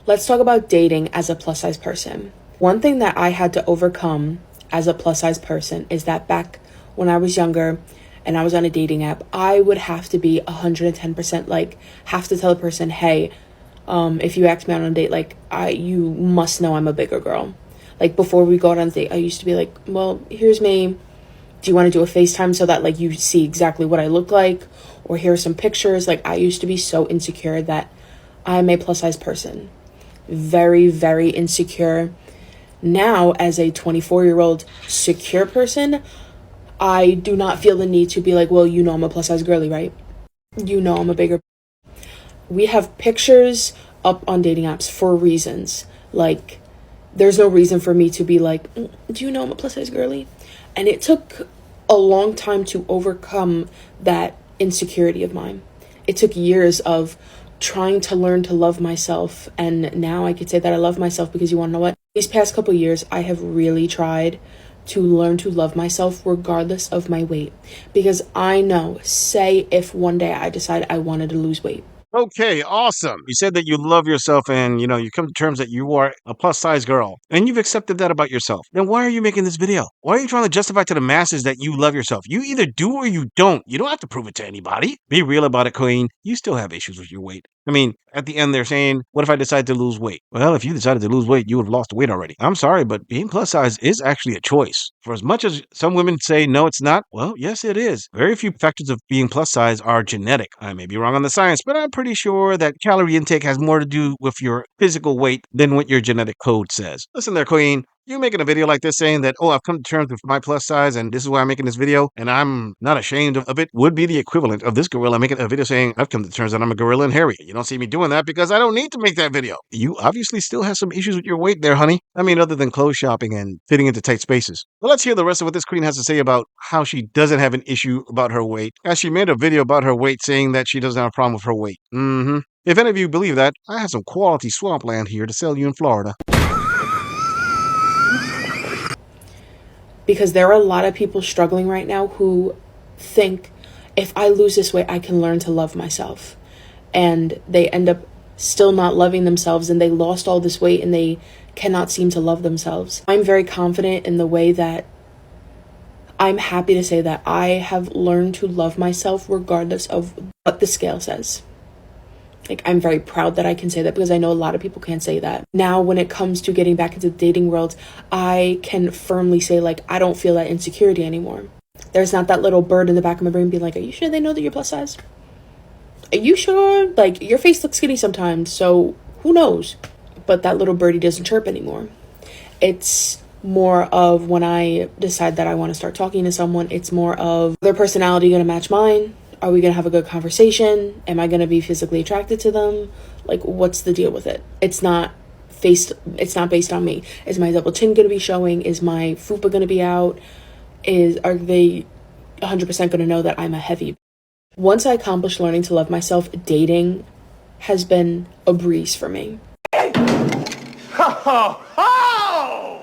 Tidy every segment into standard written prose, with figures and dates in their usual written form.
Let's talk about dating as a plus size person. One thing that I had to overcome as a plus size person is that back when I was younger and I was on a dating app, I would have to be 110% like, have to tell a person, hey, if you ask me out on a date, like, you must know I'm a bigger girl. Like, before we go out on a date, I used to be like, well, here's me. Do you want to do a FaceTime so that, like, you see exactly what I look like? Or here are some pictures. Like, I used to be so insecure that I'm a plus size person. Very, very insecure. Now, as a 24-year-old secure person, I do not feel the need to be like, well, you know I'm a plus size girly, right? You know I'm a bigger. We have pictures up on dating apps for reasons. Like, there's no reason for me to be like, do you know I'm a plus size girly? And it took a long time to overcome that insecurity of mine. It took years of trying to learn to love myself. And now I could say that I love myself because you want to know what? These past couple years, I have really tried to learn to love myself regardless of my weight. Because I know, say if one day I decide I wanted to lose weight. Okay, awesome. You said that you love yourself and, you come to terms that you are a plus size girl and you've accepted that about yourself. Then why are you making this video? Why are you trying to justify to the masses that you love yourself? You either do or you don't. You don't have to prove it to anybody. Be real about it, Queen. You still have issues with your weight. I mean, at the end, they're saying, what if I decide to lose weight? Well, if you decided to lose weight, you would have lost weight already. I'm sorry, but being plus size is actually a choice. For as much as some women say, no, it's not, well, yes, it is. Very few factors of being plus size are genetic. I may be wrong on the science, but I'm pretty sure that calorie intake has more to do with your physical weight than what your genetic code says. Listen there, Queen. You making a video like this saying that, oh, I've come to terms with my plus size and this is why I'm making this video and I'm not ashamed of it would be the equivalent of this gorilla making a video saying I've come to terms that I'm a gorilla and hairy. You don't see me doing that because I don't need to make that video. You obviously still have some issues with your weight there, honey. I mean, other than clothes shopping and fitting into tight spaces. Well, let's hear the rest of what this queen has to say about how she doesn't have an issue about her weight, as she made a video about her weight saying that she doesn't have a problem with her weight. If any of you believe that, I have some quality swampland here to sell you in Florida. Because there are a lot of people struggling right now who think if I lose this weight, I can learn to love myself. And they end up still not loving themselves and they lost all this weight and they cannot seem to love themselves. I'm very confident in the way that I'm happy to say that I have learned to love myself regardless of what the scale says. Like, I'm very proud that I can say that because I know a lot of people can't say that. Now, when it comes to getting back into the dating world, I can firmly say, like, I don't feel that insecurity anymore. There's not that little bird in the back of my brain being like, are you sure they know that you're plus size? Are you sure? Like, your face looks skinny sometimes, so who knows? But that little birdie doesn't chirp anymore. It's more of when I decide that I want to start talking to someone, it's more of their personality going to match mine? Are we going to have a good conversation? Am I going to be physically attracted to them? Like, what's the deal with it? It's not based on me. Is my double chin going to be showing? Is my fupa going to be out? Are they 100% going to know that I'm a heavy? Once I accomplish learning to love myself, dating has been a breeze for me. Ho, ho, ho!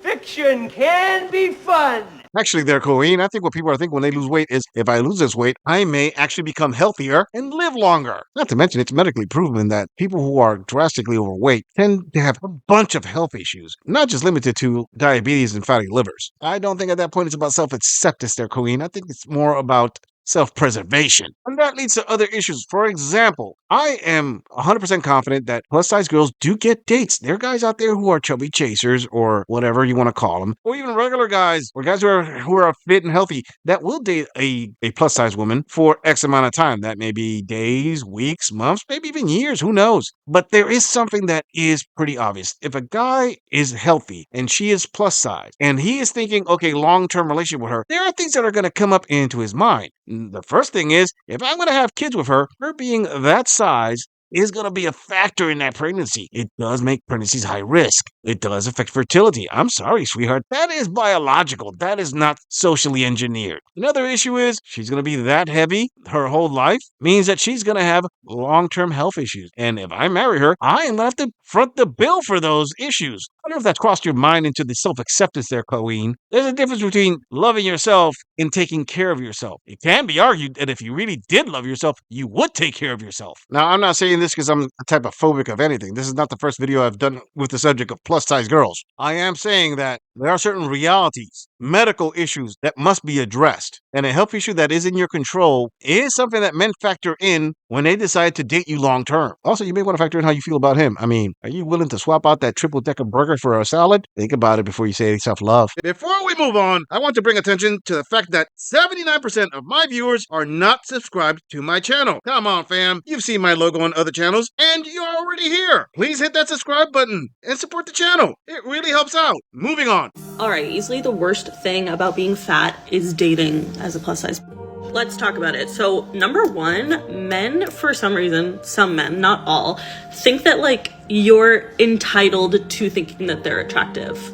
Fiction can be fun. Actually, there, Queen, I think what people are thinking when they lose weight is if I lose this weight, I may actually become healthier and live longer. Not to mention, it's medically proven that people who are drastically overweight tend to have a bunch of health issues, not just limited to diabetes and fatty livers. I don't think at that point it's about self-acceptance there, Queen. I think it's more about self-preservation. And that leads to other issues. For example, I am 100% confident that plus-size girls do get dates. There are guys out there who are chubby chasers or whatever you want to call them, or even regular guys or guys who are fit and healthy that will date a plus-size woman for X amount of time. That may be days, weeks, months, maybe even years. Who knows? But there is something that is pretty obvious. If a guy is healthy and she is plus size and he is thinking, okay, long-term relationship with her, there are things that are going to come up into his mind. The first thing is, if I'm going to have kids with her, her being that size is going to be a factor in that pregnancy. It does make pregnancies high risk. It does affect fertility. I'm sorry, sweetheart. That is biological. That is not socially engineered. Another issue is she's going to be that heavy her whole life means that she's going to have long-term health issues. And if I marry her, I am going to have to front the bill for those issues. wonder if that's crossed your mind into the self-acceptance there, Colleen. There's a difference between loving yourself and taking care of yourself. It can be argued that if you really did love yourself, you would take care of yourself. Now, I'm not saying this because I'm a type of phobic of anything. This is not the first video I've done with the subject of plus-size girls. I am saying that there are certain realities, medical issues that must be addressed. And a health issue that is in your control is something that men factor in when they decide to date you long term. Also, you may want to factor in how you feel about him. I mean, are you willing to swap out that triple-decker burger for a salad? Think about it before you say self-love. Before we move on, I want to bring attention to the fact that 79% of my viewers are not subscribed to my channel. Come on, fam. You've seen my logo on other channels, and you're already here. Please hit that subscribe button and support the channel. It really helps out. Moving on. All right, easily the worst thing about being fat is dating as a plus size. Let's talk about it. So number one, men, for some reason, some men, not all, think that like you're entitled to thinking that they're attractive.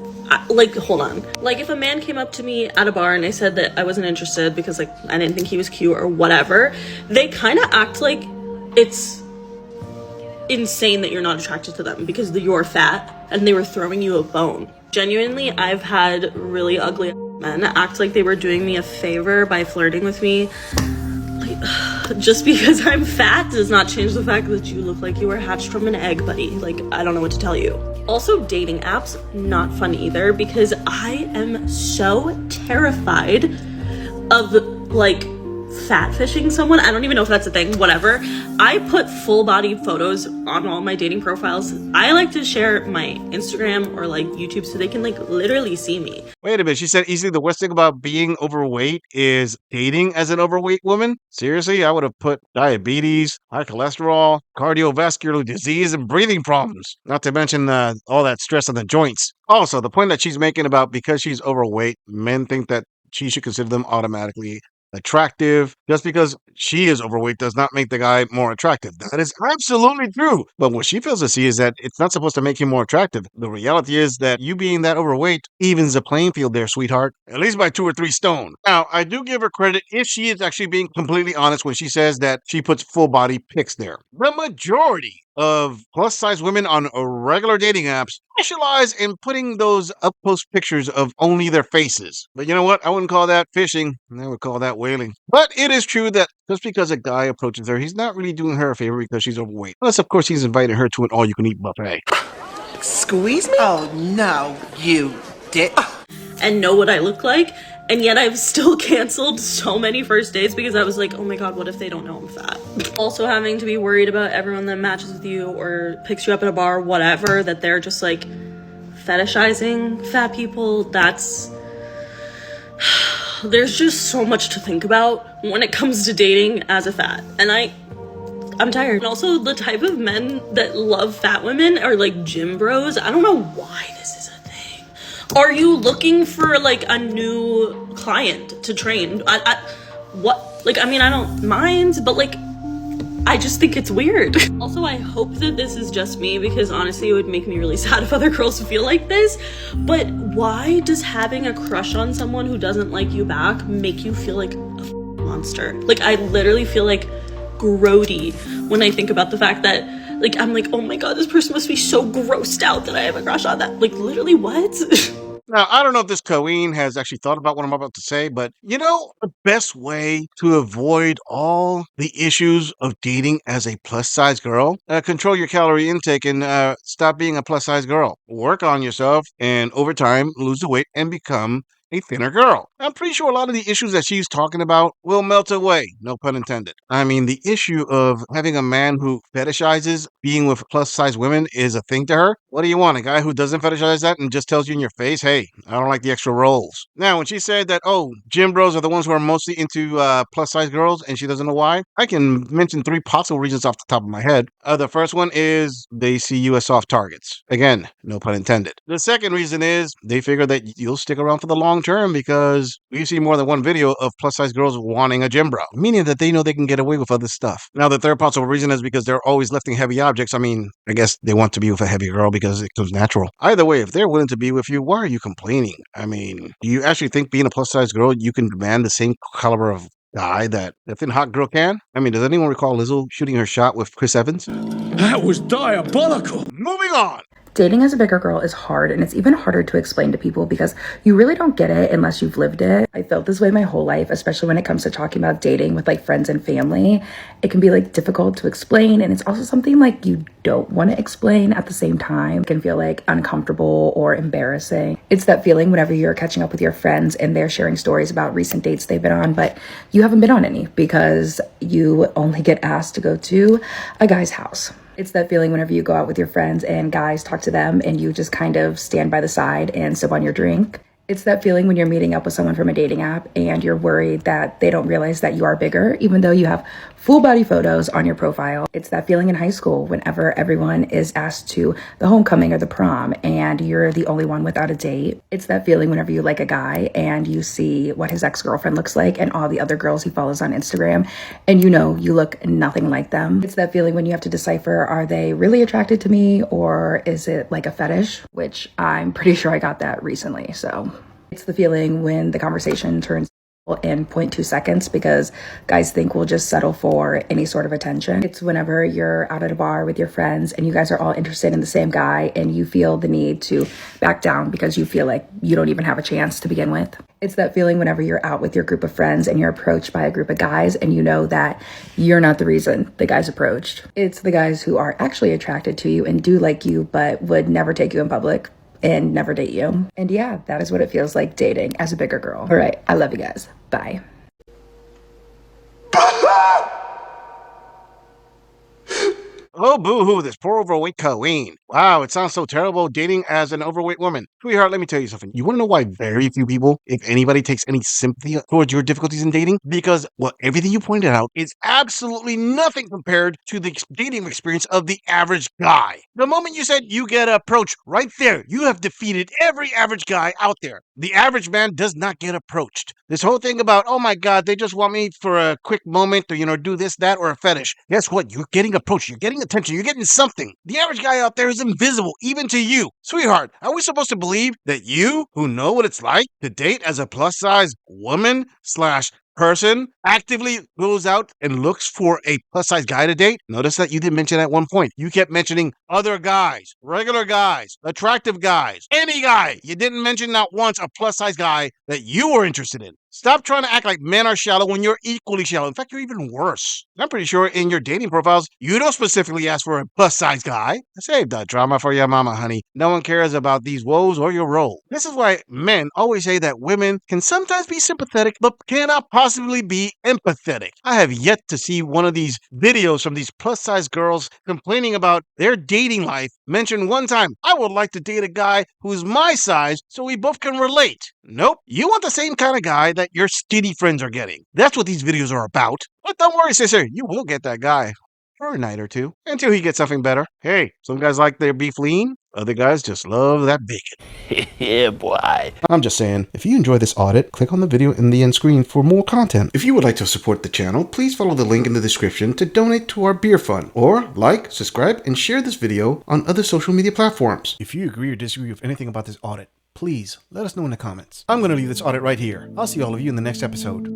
Like, hold on. Like, if a man came up to me at a bar and I said that I wasn't interested because like I didn't think he was cute or whatever, they kind of act like it's insane that you're not attracted to them because you're fat and they were throwing you a bone. Genuinely, I've had really ugly men act like they were doing me a favor by flirting with me. Like, just because I'm fat does not change the fact that you look like you were hatched from an egg, buddy. Like, I don't know what to tell you. Also, dating apps, not fun either, because I am so terrified of like fat fishing someone. I don't even know if that's a thing, whatever. I put full body photos on all my dating profiles. I like to share my Instagram or like YouTube so they can like literally see me. Wait a minute, she said easily the worst thing about being overweight is dating as an overweight woman? Seriously, I would have put diabetes, high cholesterol, cardiovascular disease, and breathing problems. Not to mention all that stress on the joints. Also, the point that she's making about because she's overweight, men think that she should consider them automatically attractive. Just because she is overweight does not make the guy more attractive. That is absolutely true. But what she fails to see is that it's not supposed to make him more attractive. The reality is that you being that overweight evens the playing field there, sweetheart. At least by 2 or 3 stone. Now, I do give her credit if she is actually being completely honest when she says that she puts full body pics there. The majority of plus size women on regular dating apps specialize in putting those up close pictures of only their faces. But you know what? I wouldn't call that fishing. I would call that whaling. But it is true that just because a guy approaches her, he's not really doing her a favor because she's overweight. Unless, of course, he's inviting her to an all-you-can-eat buffet. Squeeze me? Oh, no, you dick. And know what I look like. And yet I've still canceled so many first dates because I was like, oh my god, what if they don't know I'm fat? Also having to be worried about everyone that matches with you or picks you up at a bar, whatever, that they're just like fetishizing fat people. That's... There's just so much to think about when it comes to dating as a fat. And I'm tired. And also the type of men that love fat women are like gym bros. I don't know why this is a thing. Are you looking for like a new client to train? What? Like, I mean, I don't mind, but like, I just think it's weird. Also, I hope that this is just me because honestly, it would make me really sad if other girls feel like this. But why does having a crush on someone who doesn't like you back make you feel like a monster? Like, I literally feel like grody when I think about the fact that like I'm like, oh my god, this person must be so grossed out that I have a crush on that. Like, literally, what? Now, I don't know if this Colleen has actually thought about what I'm about to say, but you know, the best way to avoid all the issues of dating as a plus-size girl, control your calorie intake and stop being a plus-size girl. Work on yourself and over time, lose the weight and become a thinner girl. I'm pretty sure a lot of the issues that she's talking about will melt away, no pun intended. I mean, the issue of having a man who fetishizes being with plus-size women is a thing to her. What do you want? A guy who doesn't fetishize that and just tells you in your face, hey, I don't like the extra rolls. Now, when she said that, oh, gym bros are the ones who are mostly into plus-size girls and she doesn't know why, I can mention 3 possible reasons off the top of my head. The first one is they see you as soft targets. Again, no pun intended. The second reason is they figure that you'll stick around for the long term because we've seen more than one video of plus-size girls wanting a gym bro, meaning that they know they can get away with other stuff. Now, the third possible reason is because they're always lifting heavy objects. I mean, I guess they want to be with a heavy girl because it comes natural. Either way, if they're willing to be with you, why are you complaining? I mean, do you actually think being a plus-size girl, you can demand the same caliber of guy that a thin hot girl can? I mean, does anyone recall Lizzo shooting her shot with Chris Evans? That was diabolical. Moving on. Dating as a bigger girl is hard, and it's even harder to explain to people because you really don't get it unless you've lived it. I felt this way my whole life, especially when it comes to talking about dating with like friends and family. It can be like difficult to explain, and it's also something like you don't want to explain at the same time. It can feel like uncomfortable or embarrassing. It's that feeling whenever you're catching up with your friends and they're sharing stories about recent dates they've been on, but you haven't been on any because you only get asked to go to a guy's house. It's that feeling whenever you go out with your friends and guys talk to them and you just kind of stand by the side and sip on your drink. It's that feeling when you're meeting up with someone from a dating app and you're worried that they don't realize that you are bigger, even though you have full body photos on your profile. It's that feeling in high school whenever everyone is asked to the homecoming or the prom and you're the only one without a date. It's that feeling whenever you like a guy and you see what his ex-girlfriend looks like and all the other girls he follows on Instagram and you know you look nothing like them. It's that feeling when you have to decipher, are they really attracted to me or is it like a fetish? Which I'm pretty sure I got that recently, so. It's the feeling when the conversation turns in 0.2 seconds because guys think we'll just settle for any sort of attention. It's whenever you're out at a bar with your friends and you guys are all interested in the same guy and you feel the need to back down because you feel like you don't even have a chance to begin with. It's that feeling whenever you're out with your group of friends and you're approached by a group of guys and you know that you're not the reason the guys approached. It's the guys who are actually attracted to you and do like you but would never take you in public and never date you. And yeah, that is what it feels like dating as a bigger girl. All right, I love you guys. Bye. Oh, boo-hoo, this poor overweight queen. Wow, it sounds so terrible dating as an overweight woman. Sweetheart, let me tell you something. You want to know why very few people, if anybody, takes any sympathy towards your difficulties in dating? Because, well, everything you pointed out is absolutely nothing compared to the dating experience of the average guy. The moment you said you get approached, right there, you have defeated every average guy out there. The average man does not get approached. This whole thing about, oh my God, they just want me for a quick moment or, do this, that, or a fetish. Guess what? You're getting approached. You're getting attention. You're getting something. The average guy out there is invisible, even to you. Sweetheart, are we supposed to believe that you, who know what it's like to date as a plus-size woman / person, actively goes out and looks for a plus-size guy to date? Notice that you didn't mention at one point. You kept mentioning other guys, regular guys, attractive guys, any guy. You didn't mention not once a plus-size guy that you were interested in. Stop trying to act like men are shallow when you're equally shallow. In fact, you're even worse. I'm pretty sure in your dating profiles, you don't specifically ask for a plus-size guy. Save that drama for your mama, honey. No one cares about these woes or your role. This is why men always say that women can sometimes be sympathetic, but cannot possibly be empathetic. I have yet to see one of these videos from these plus-size girls complaining about their dating life mention one time, I would like to date a guy who's my size so we both can relate. Nope. You want the same kind of guy that your skinny friends are getting. That's what these videos are about. But don't worry, sister. You will get that guy for a night or two until he gets something better. Hey, some guys like their beef lean. Other guys just love that bacon. Yeah, boy. I'm just saying, if you enjoy this audit, click on the video in the end screen for more content. If you would like to support the channel, please follow the link in the description to donate to our beer fund, or like, subscribe, and share this video on other social media platforms. If you agree or disagree with anything about this audit, please let us know in the comments. I'm going to leave this audit right here. I'll see all of you in the next episode.